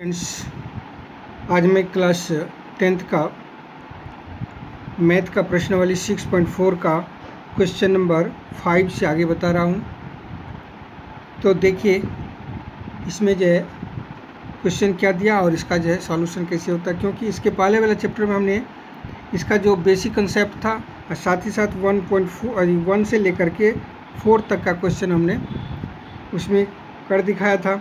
Friends, आज मैं class 10th का मैथ का प्रश्नावली 6.4 का क्वेश्चन नंबर 5 से आगे बता रहा हूँ। तो देखिए इसमें जो है क्वेश्चन क्या दिया और इसका जो है सॉल्यूशन कैसे होता है, क्योंकि इसके पहले वाले चैप्टर में हमने इसका जो बेसिक कंसेप्ट था और साथ ही साथ 1 से लेकर के 4 तक का क्वेश्चन हमने उसमें कर दिखाया था।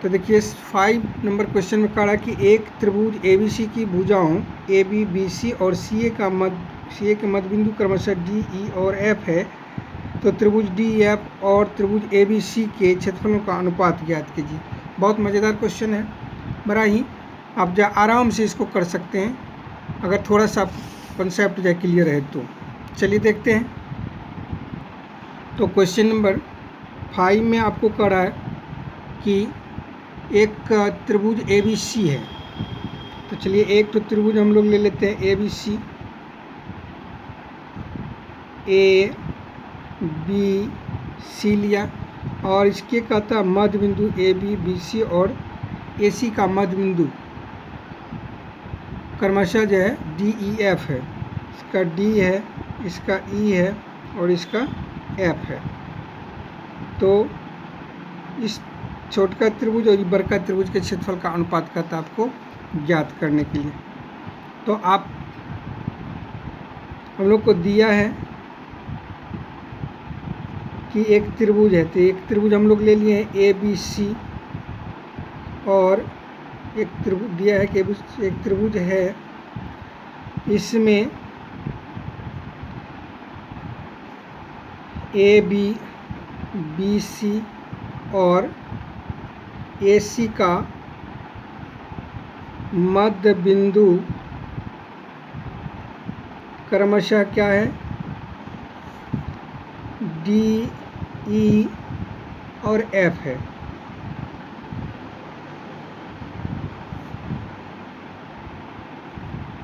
तो देखिए 5 नंबर क्वेश्चन में कहा कि एक त्रिभुज ABC की भुजाओं AB, BC और CA के मध्य बिंदु क्रमशः DE और F है। तो त्रिभुज DEF और त्रिभुज ABC के क्षेत्रफलों का अनुपात ज्ञात कीजिए। बहुत मज़ेदार क्वेश्चन है, बड़ा ही आप आराम से इसको कर सकते हैं अगर थोड़ा सा कंसेप्ट जो क्लियर है तो। चलिए देखते हैं। तो क्वेश्चन नंबर 5 में आपको कह रहा है कि एक त्रिभुज ABC है। तो चलिए एक तो त्रिभुज हम लोग ले लेते हैं ABC, ABC लिया और इसके कहता मध्य बिंदु AB, BC और AC का मध्य बिंदु क्रमशः जो है DEF है। इसका D है, इसका E है और इसका F है। तो इस छोटका त्रिभुज और बड़का त्रिभुज के क्षेत्रफल का अनुपात कहता है आपको ज्ञात करने के लिए। तो आप हम लोग को दिया है कि एक त्रिभुज है, तो एक त्रिभुज हम लोग ले लिए हैं ABC और एक त्रिभुज दिया है कि एक त्रिभुज है, इसमें AB, BC और AC का मध्य बिंदु क्रमशः क्या है DE और F है।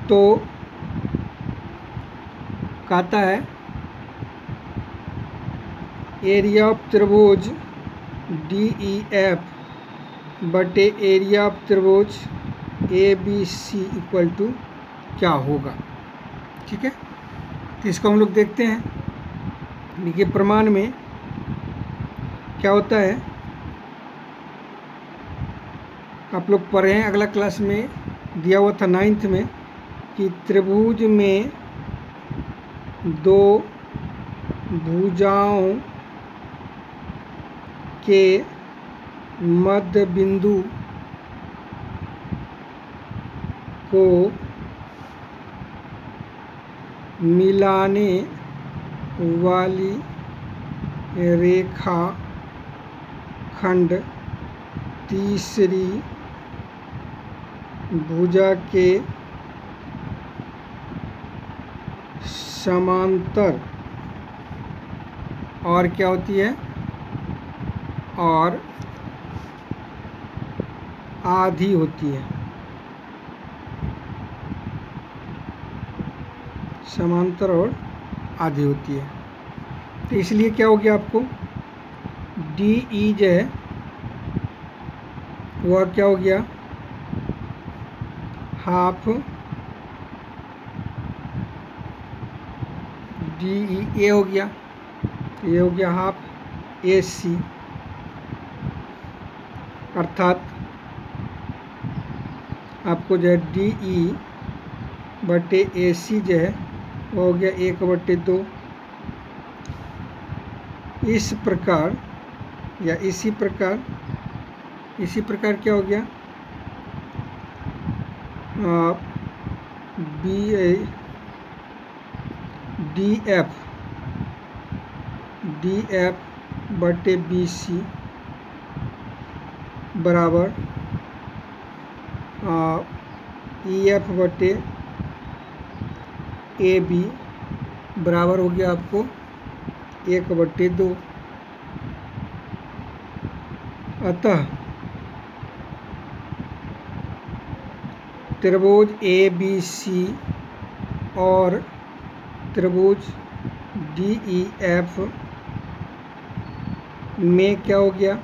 तो कहता है एरिया ऑफ त्रिभुज DEF बटे एरिया ऑफ त्रिभुज ABC इक्वल टू क्या होगा। ठीक है, तो इसको हम लोग देखते हैं। देखिए प्रमाण में क्या होता है, आप लोग पढ़े हैं अगला क्लास में दिया हुआ था 9th में कि त्रिभुज में दो भुजाओं के मध्य बिंदु को मिलाने वाली रेखा खंड तीसरी भुजा के समांतर और क्या होती है और आधी होती है। समांतर और आधी होती है। तो इसलिए क्या हो गया आपको DE जो है वह क्या हो गया हाफ DE हो गया, ये हो गया हाफ AC, अर्थात आपको जो है DE बटे AC जो है वो हो गया 1/2। इस प्रकार या इसी प्रकार क्या हो गया DF बटे BC बराबर EF बटे AB बराबर हो गया आपको 1/2। अतः त्रिभुज ABC और त्रिभुज DEF में क्या हो गया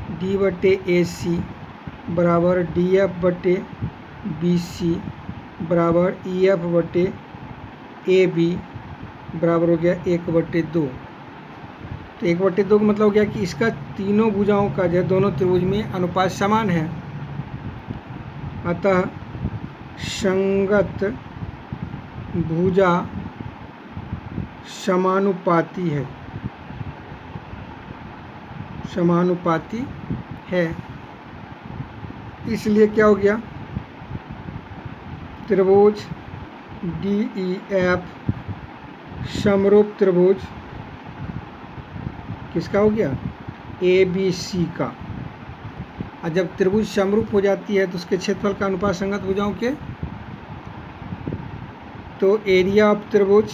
डी/AC बराबर DF/BC बराबर EF/AB बराबर हो गया 1/2। तो 1/2 का मतलब हो गया कि इसका तीनों भुजाओं का जो दोनों त्रिभुज में अनुपात समान है, अतः संगत भुजा समानुपाती है। इसलिए क्या हो गया, त्रिभुज DEF समरूप त्रिभुज किसका हो गया, ABC का। और जब त्रिभुज समरूप हो जाती है तो उसके क्षेत्रफल का अनुपात संगत भुजाओं के, तो एरिया ऑफ त्रिभुज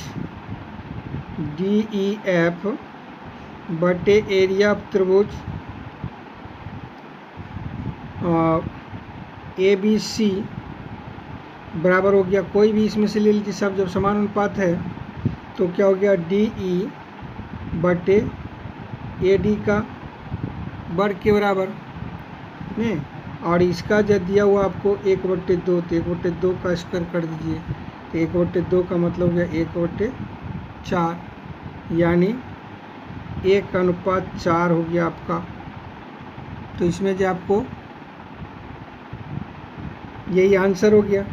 DEF बटे एरिया ऑफ त्रिभुज ABC बराबर हो गया, कोई भी इसमें से ले लीजिए, सब जब समान अनुपात है तो क्या हो गया, DE बटे AD का वर्ग के बराबर नहीं। और इसका जब दिया हुआ आपको 1/2, तो 1/2 का स्क्वायर कर दीजिए, तो 1/2 का मतलब हो गया 1/4, यानी 1:4 हो गया आपका। तो इसमें जो आपको यही आंसर हो गया।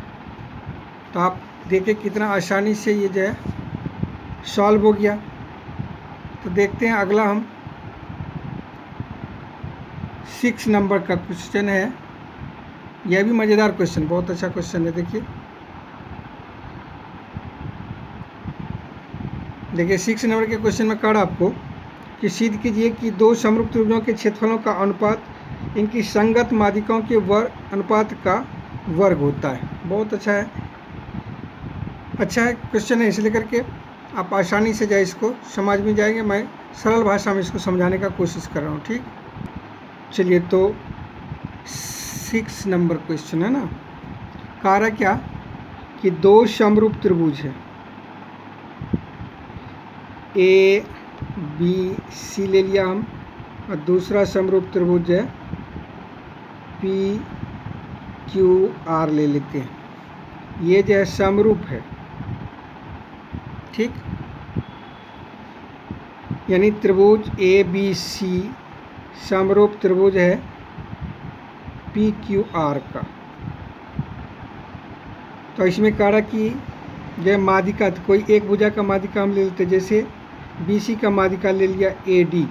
तो आप देखें कितना आसानी से ये जो है सॉल्व हो गया। तो देखते हैं अगला हम 6 नंबर का क्वेश्चन है। यह भी मज़ेदार क्वेश्चन, बहुत अच्छा क्वेश्चन है। देखिए 6 नंबर के क्वेश्चन में कहा आपको कि सिद्ध कीजिए कि दो समरूप त्रिभुजों के क्षेत्रफलों का अनुपात इनकी संगत माध्यिकाओं के वर्ग अनुपात का वर्ग होता है। बहुत अच्छा है क्वेश्चन है, इसलिए करके आप आसानी से जाए इसको समझ में जाएंगे। मैं सरल भाषा में इसको समझाने का कोशिश कर रहा हूँ, ठीक। चलिए, तो 6 नंबर क्वेश्चन है ना, कह रहा क्या कि दो समरूप त्रिभुज है ABC ले लिया हम, और दूसरा समरूप त्रिभुज है PQR ले लेते हैं। ये जो है समरूप है, ठीक। यानी त्रिभुज ABC समरूप त्रिभुज है PQR का। तो इसमें कह रहा कि जो माध्यिका, तो कोई एक भुजा का माध्यिका हम ले लेते, जैसे BC का माध्यिका ले लिया AD।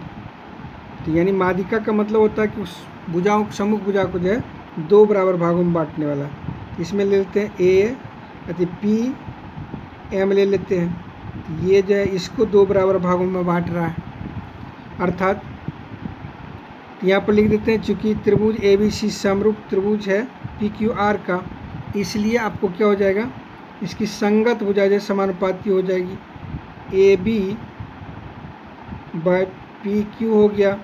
तो यानी माध्यिका का मतलब होता है कि उस भुजाओं सम्मुख भुजा को जो है 2 बराबर भागों में बांटने वाला। इसमें ले लेते हैं A, PM ले लेते हैं। ये जो है इसको 2 बराबर भागों में बांट रहा है, अर्थात यहाँ पर लिख देते हैं, चूँकि त्रिभुज ABC समरूप त्रिभुज है PQR का, इसलिए आपको क्या हो जाएगा, इसकी संगत भुजा जो समानुपाती हो जाएगी। AB/PQ हो गया,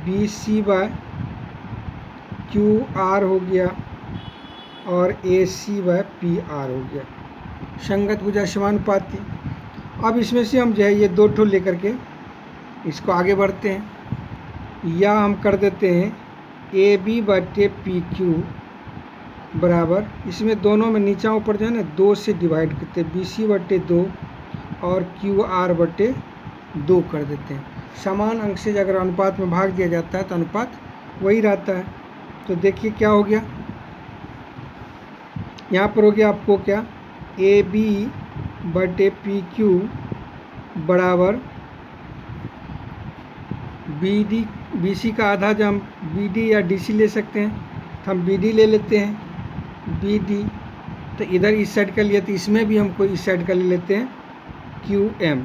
BC/QR हो गया, और AC/PR हो गया, संगत भुजा समानुपाती। अब इसमें से हम जो है ये 2 ठो लेकर के इसको आगे बढ़ते हैं, या हम कर देते हैं AB/PQ बराबर, इसमें दोनों में नीचा ऊपर जो है ना 2 से डिवाइड करते हैं, BC/2 और QR/2 कर देते हैं। समान अंक से अगर अनुपात में भाग दिया जाता है तो अनुपात वही रहता है। तो देखिए क्या हो गया, यहाँ पर हो गया आपको क्या, AB/PQ बराबर BC का आधा, जब हम BD या DC ले सकते हैं तो हम BD ले लेते हैं, BD। तो इधर इस साइड का लिया, तो इसमें भी हमको इस साइड का ले लेते हैं QM।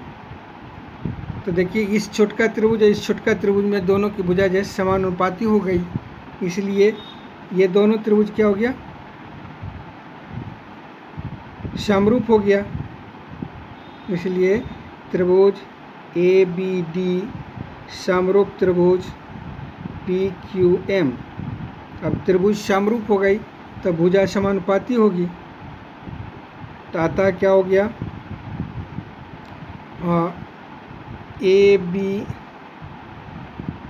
तो देखिए इस छोटका त्रिभुज है, इस छोटका त्रिभुज में दोनों की भुजा जैसे समानुपाती हो गई, इसलिए ये दोनों त्रिभुज क्या हो गया, समरूप हो गया। इसलिए त्रिभुज ABD समरूप त्रिभुज PQM। अब त्रिभुज समरूप हो गई तो भुजा समानुपाती होगी, तो अतः क्या हो गया, A B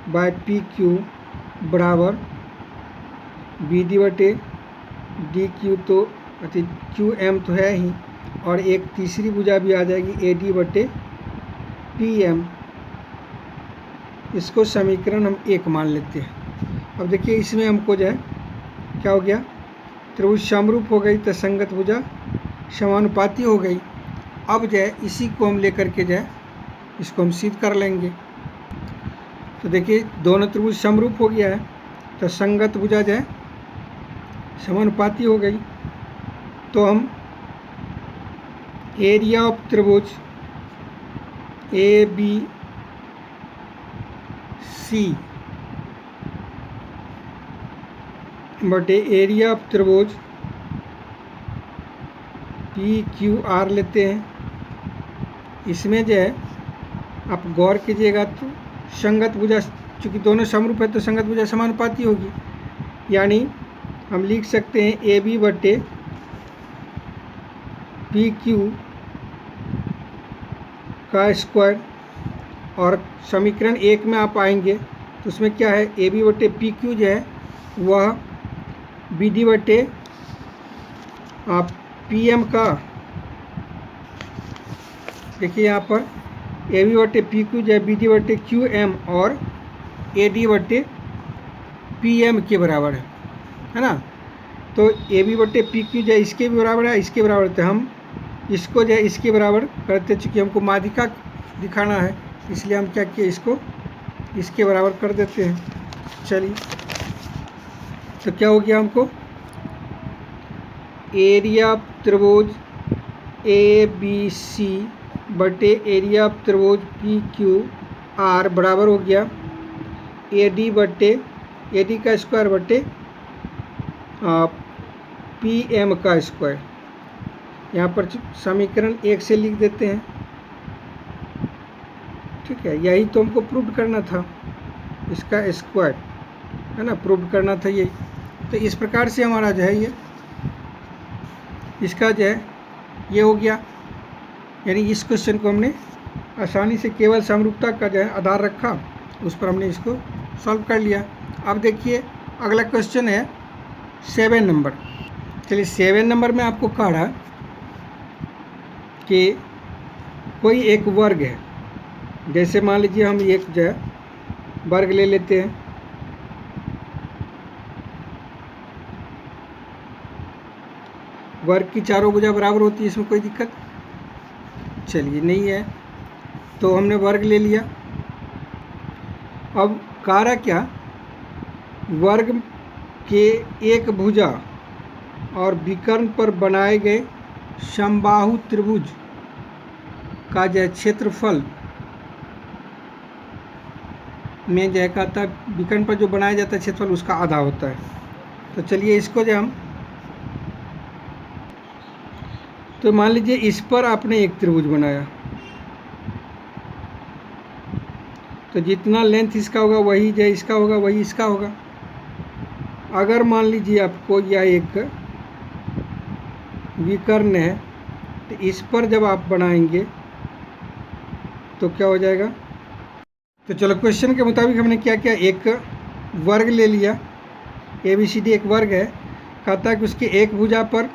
by P Q बराबर बी डी बटे डी क्यू, तो क्यू एम तो है ही, और एक तीसरी भुजा भी आ जाएगी ए डी बटे पी एम। इसको समीकरण हम 1 मान लेते हैं। अब देखिए इसमें हमको जो है क्या हो गया, त्रिभुज समरूप हो गई तो संगत भुजा समानुपाती हो गई। अब जो है इसी को हम लेकर के जो है इसको हम सिद्ध कर लेंगे। तो देखिए दोनों त्रिभुज समरूप हो गया है तो संगत भुजा जो है समानुपाती हो गई। तो हम एरिया ऑफ त्रिभुज ए बी सी बटे एरिया ऑफ त्रिभुज पी क्यू आर लेते हैं। इसमें जो है आप गौर कीजिएगा तो संगत भुजा, चूँकि दोनों समरूप है तो संगत भुजा समानुपाती होगी, यानी हम लिख सकते हैं ए बी बटे पी क्यू का स्क्वायर। और समीकरण 1 में आप आएंगे तो उसमें क्या है, ए बी बटे पी क्यू जो है वह बी डी बटे पी एम का, देखिए यहाँ पर ए बी बटे पी क्यू जो है बी डी बटे क्यू एम और ए डी बटे पी एम के बराबर है ना। तो ए बी बटे पी क्यू जो है इसके भी बराबर है, इसके बराबर है, तो हम इसको जो है इसके बराबर करते, चूँकि हमको माध्यिका दिखाना है इसलिए हम क्या किए, इसको इसके बराबर कर देते हैं। चलिए तो क्या हो गया, हमको एरिया त्रिभुज ए बी सी बटे एरिया त्रिभुज पी क्यू आर बराबर हो गया ए डी बटे ए डी का स्क्वायर बटे पी एम का स्क्वायर। यहाँ पर समीकरण 1 से लिख देते हैं, ठीक है। यही तो हमको प्रूव करना था, इसका स्क्वायर है ना, प्रूव करना था यही। तो इस प्रकार से हमारा जो है ये इसका जो है ये हो गया, यानी इस क्वेश्चन को हमने आसानी से केवल समरूपता का जो है आधार रखा, उस पर हमने इसको सॉल्व कर लिया। अब देखिए अगला क्वेश्चन है 7 नंबर। चलिए 7 नंबर में आपको कह रहा कि कोई एक वर्ग है, जैसे मान लीजिए हम एक जो है वर्ग ले लेते हैं, वर्ग की चारों भुजा बराबर होती है, इसमें कोई दिक्कत चलिए नहीं है, तो हमने वर्ग ले लिया। अब कार्य क्या, वर्ग के एक भुजा और विकर्ण पर बनाए गए समबाहु त्रिभुज का जो क्षेत्रफल में जो कहता है विकर्ण पर जो बनाया जाता है क्षेत्रफल उसका आधा होता है। तो चलिए इसको जो हम, तो मान लीजिए इस पर आपने एक त्रिभुज बनाया, तो जितना लेंथ इसका होगा वही जो इसका होगा वही इसका होगा। अगर मान लीजिए आपको यह एक विकर्ण है तो इस पर जब आप बनाएंगे तो क्या हो जाएगा। तो चलो क्वेश्चन के मुताबिक हमने क्या किया, एक वर्ग ले लिया, ए बी सी डी एक वर्ग है, कहता है कि उसके एक भुजा पर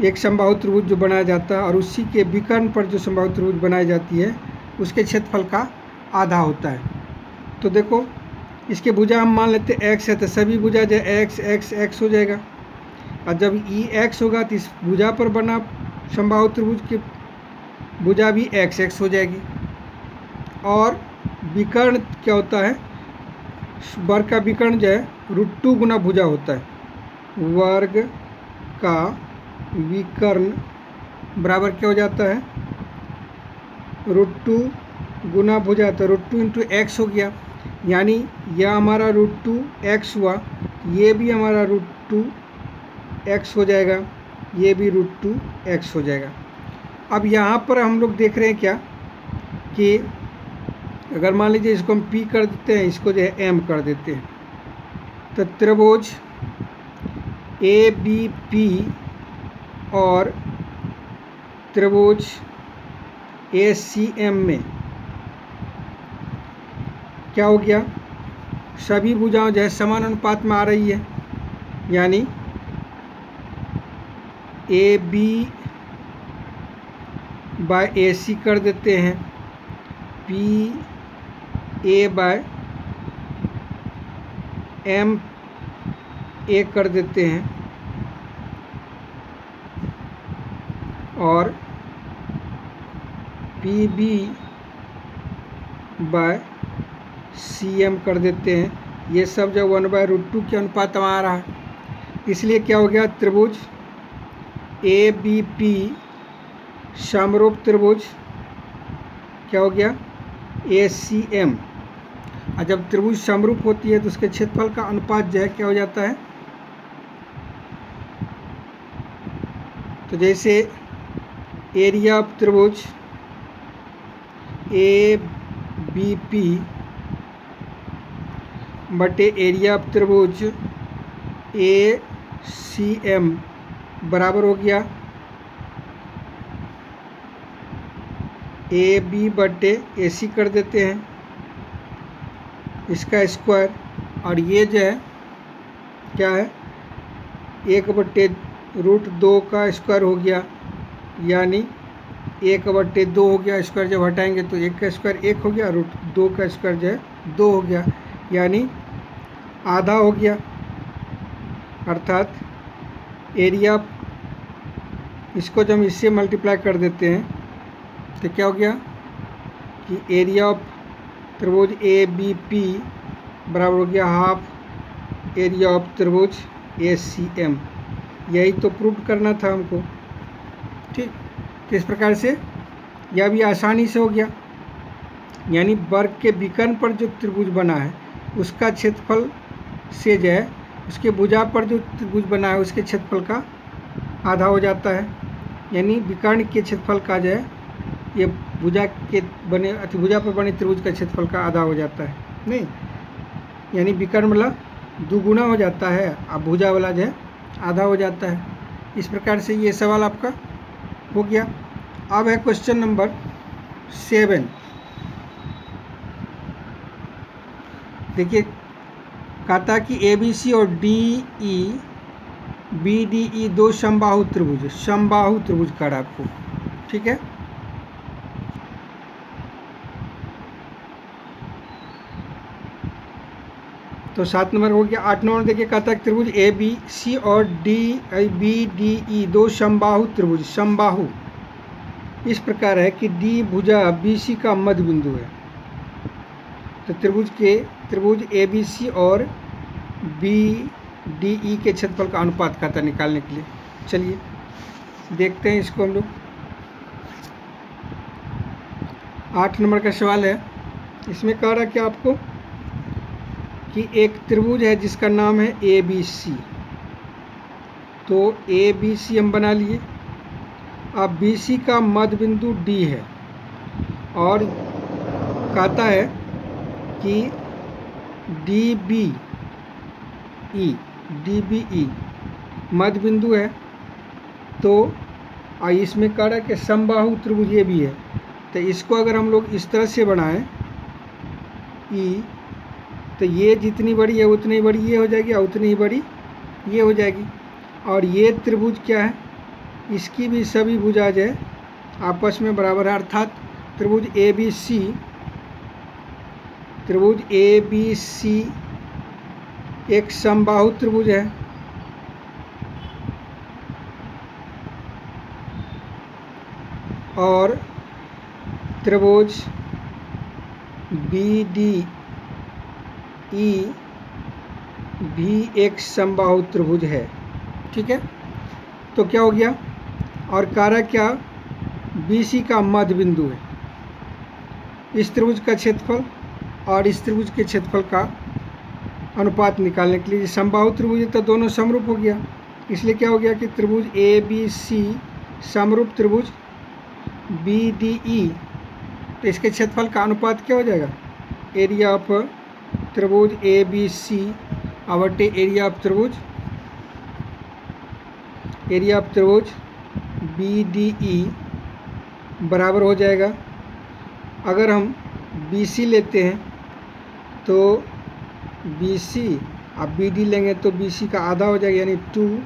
एक समबाहु त्रिभुज जो बनाया जाता है और उसी के विकर्ण पर जो समबाहु त्रिभुज बनाई जाती है उसके क्षेत्रफल का आधा होता है। तो देखो इसके भुजा हम मान लेते हैं x है, तो सभी भुजा जो x x x हो जाएगा, और जब ई x होगा तो इस भुजा पर बना समबाहु त्रिभुज की भुजा भी x x हो जाएगी। और विकर्ण क्या होता है, वर्ग का विकर्ण जो है √2 गुना भुजा होता है। वर्ग का विकर्ण बराबर क्या हो जाता है, √2 गुना भुजा, तो √2 इंटू एक्स हो गया, यानी यह हमारा √2x हुआ, ये भी हमारा √2x हो जाएगा, ये भी √2x हो जाएगा। अब यहाँ पर हम लोग देख रहे हैं क्या कि अगर मान लीजिए इसको हम P कर देते हैं, इसको जो है M कर देते हैं, तो त्रिभुज ABP और त्रिभुज ACM में क्या हो गया, सभी भुजाओं जो है समान अनुपात में आ रही है, यानी AB बाय AC कर देते हैं, PA बाय MA कर देते हैं, और PB बाय CM कर देते हैं। ये सब जब 1/√2 के अनुपात में आ रहा है, इसलिए क्या हो गया, त्रिभुज ABP समरूप त्रिभुज क्या हो गया, ACM। और जब त्रिभुज समरूप होती है तो उसके क्षेत्रफल का अनुपात जो है क्या हो जाता है, तो जैसे एरिया ऑफ त्रिभुज ABP बटे एरिया ऑफ त्रिभुज ACM बराबर हो गया AB बटे AC कर देते हैं, इसका स्क्वायर, और ये जो है क्या है, 1/√2 का स्क्वायर हो गया, यानी 1/2 हो गया। स्क्वायर जब हटाएंगे तो 1 का स्क्वायर 1 हो गया, √2 का स्क्वायर जो है 2 हो गया, यानी आधा हो गया। अर्थात एरिया, इसको जब हम इससे मल्टीप्लाई कर देते हैं तो क्या हो गया कि एरिया ऑफ त्रिभुज ABP बराबर हो गया हाफ एरिया ऑफ त्रिभुज ACM। यही तो प्रूव करना था हमको, ठीक। तो इस प्रकार से यह भी आसानी से हो गया, यानी वर्ग के विकर्ण पर जो त्रिभुज बना है उसका क्षेत्रफल से जो है उसके भुजा पर जो त्रिभुज बना है उसके क्षेत्रफल का आधा हो जाता है, यानी विकर्ण के क्षेत्रफल का जो है ये भुजा के बने अतिभुजा पर बने त्रिभुज का क्षेत्रफल का आधा हो जाता है, नहीं, यानी विकर्ण वाला दुगुना हो जाता है, अब भुजा वाला जो है आधा हो जाता है। इस प्रकार से ये सवाल आपका हो गया। अब है क्वेश्चन नंबर 7। देखिए, कहता कि ABC और BDE दो समबाहु त्रिभुज कह रहा है आपको, ठीक है। तो 7 नंबर हो गया। 8 नंबर देखिए, कहता है त्रिभुज ABC और BDE दो समबाहु त्रिभुज, समबाहु इस प्रकार है कि D भुजा BC का मध्य बिंदु है। तो त्रिभुज ABC और BDE के क्षेत्रफल का अनुपात कहता है निकालने के लिए। चलिए देखते हैं इसको हम लोग। 8 नंबर का सवाल है, इसमें कह रहा क्या आपको कि एक त्रिभुज है जिसका नाम है ABC। तो ABC हम बना लिए। अब BC का मध्य बिंदु D है और कहता है कि DBE मध्य बिंदु है। तो इसमें कह रहा है कि समबाहु त्रिभुज ये भी है। तो इसको अगर हम लोग इस तरह से बनाएं E, तो ये जितनी बड़ी है उतनी बड़ी ये हो जाएगी और उतनी ही बड़ी ये हो जाएगी। और ये त्रिभुज क्या है, इसकी भी सभी भुजा जो है आपस में बराबर है। अर्थात त्रिभुज ABC एक समबाहु त्रिभुज है। और त्रिभुज BDE भी एक समबाहु त्रिभुज है, ठीक है। तो क्या हो गया, और कारक क्या, BC का मध्य बिंदु है। इस त्रिभुज का क्षेत्रफल और इस त्रिभुज के क्षेत्रफल का अनुपात निकालने के लिए समबाहु त्रिभुज है तो दोनों समरूप हो गया। इसलिए क्या हो गया कि त्रिभुज ABC समरूप त्रिभुज BDE, तो इसके क्षेत्रफल का अनुपात क्या हो जाएगा, एरिया ऑफ त्रिभुज ABC बटे एरिया ऑफ त्रिभुज BDE बराबर हो जाएगा। अगर हम BC लेते हैं तो BC अब BD लेंगे तो BC का आधा हो जाएगा यानी 2।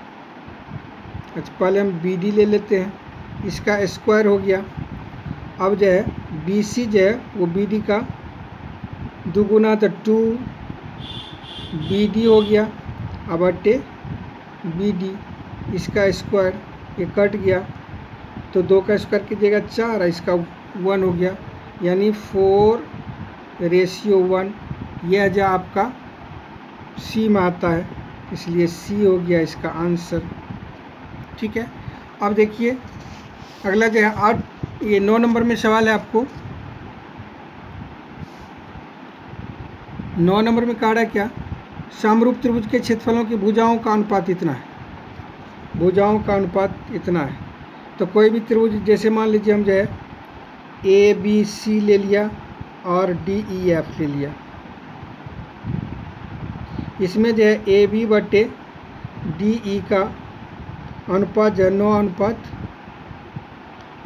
अच्छा, पहले हम BD ले लेते हैं, इसका स्क्वायर हो गया। अब जो है BC जो है वो BD का दुगुना तो 2 BD हो गया। अब बटे BD, इसका स्क्वायर, ये कट गया तो 2 का स्क्वायर कीजिएगा 4, इसका 1 हो गया यानी 4:1। यह जो आपका C में आता है, इसलिए C हो गया इसका आंसर। ठीक है, अब देखिए अगला जो है 9 नंबर में सवाल है आपको। 9 नंबर में कहा रहा है क्या, समरूप त्रिभुज के क्षेत्रफलों की भुजाओं का अनुपात इतना है। भुजाओं का अनुपात इतना है तो कोई भी त्रिभुज, जैसे मान लीजिए हम जो है ABC ले लिया और DEF ले लिया, इसमें जो है AB बटे DE का अनुपात जो है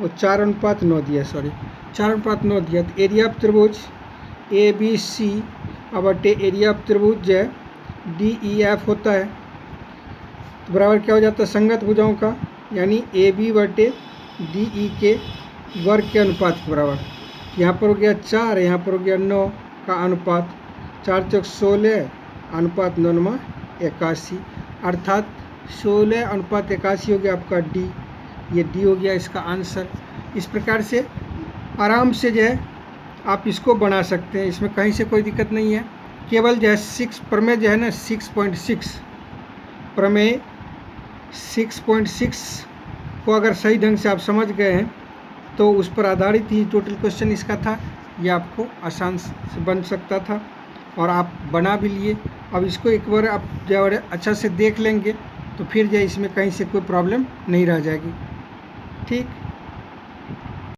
4:9 दिया, 4:9 दिया। तो एरिया ऑफ त्रिभुज ABC बटे एरिया ऑफ त्रिभुज जो है DEF होता है, तो बराबर क्या हो जाता है, संगत भुजाओं का यानी AB बटे DE के वर्ग के अनुपात के बराबर। यहाँ पर हो गया 4, यहाँ पर हो गया 9 का अनुपात, 4 चौक 16 अनुपात 9 81, अर्थात 16:81 हो गया आपका D। ये D हो गया इसका आंसर। इस प्रकार से आराम से जो है आप इसको बना सकते हैं, इसमें कहीं से कोई दिक्कत नहीं है। केवल जो है प्रमेय जो है ना 6.6 प्रमेय 6.6 को अगर सही ढंग से आप समझ गए हैं तो उस पर आधारित ही टोटल क्वेश्चन इसका था, ये आपको आसान से बन सकता था और आप बना भी लिए। अब इसको एक बार आप जो है अच्छा से देख लेंगे तो फिर जो है इसमें कहीं से कोई प्रॉब्लम नहीं रह जाएगी। ठीक।